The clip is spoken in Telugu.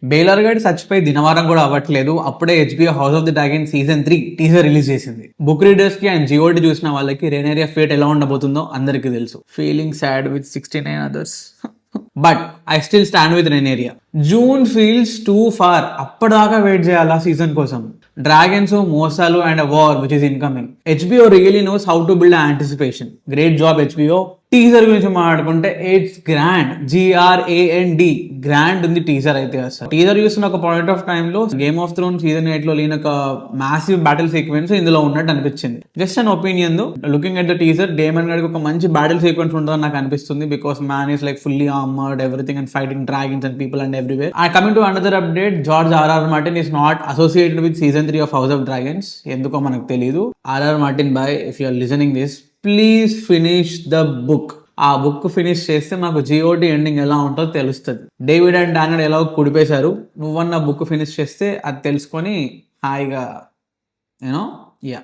బేలర్ గడ్ చచ్చిపోయి దినవారం కూడా అవ్వట్లేదు, అప్పుడే HBO house of the dragon season 3 teaser release చేసింది. బుక్ రీడర్స్ కి అండ్ జిఓడి చూసిన వాళ్ళకి రెనేరియా ఫేట్ ఎలా ఉండబోతుందో అందరికీ తెలుసు. Feeling sad with 69 others. But I still stand with Rhaenyra. June feels too far. అప్పటిదాకా వెయిట్ చేయాలా సీజన్ కోసం? డ్రాగన్స్, మోసాలు and a war which is incoming. HBO really knows how to build anticipation. Great job HBO. Teaser గురించి మాట్లాడుకుంటే ఇట్స్ గ్రాండ్, GRAND, గ్రాండ్ ఉంది టీజర్ అయితే. అసలు టీజర్ చూస్తున్న ఒక పాయింట్ ఆఫ్ టైమ్ లో గేమ్ ఆఫ్ థ్రోన్ సీజన్ 8 లో లేని ఒక మాసివ్ బ్యాటిల్ సీక్వెన్స్ ఇందులో ఉన్నట్టు అనిపించింది. Just an opinion though, looking at the teaser Daemon గడికి ఒక మంచి బ్యాటిల్ సీక్వెన్స్ ఉంటుందని నాకు అనిపిస్తుంది. Because man is like fully armoured, everything and fighting dragons and people and everywhere. And coming to another update, George R.R. Martin is not associated with season 3 of House of Dragons. ఎందుకో మనకు తెలియదు. R.R. Martin boy, if you are listening this, please finish the book. ఆ బుక్ ఫినిష్ చేస్తే మాకు GOT ఎండింగ్ ఎలా ఉంటుందో తెలుస్తుంది. డేవిడ్ అండ్ డానియల్ ఎలా కుడిపేశారు, నువ్వన్న బుక్ ఫినిష్ చేస్తే అది తెలుసుకొని హాయిగా, యూనో, యా.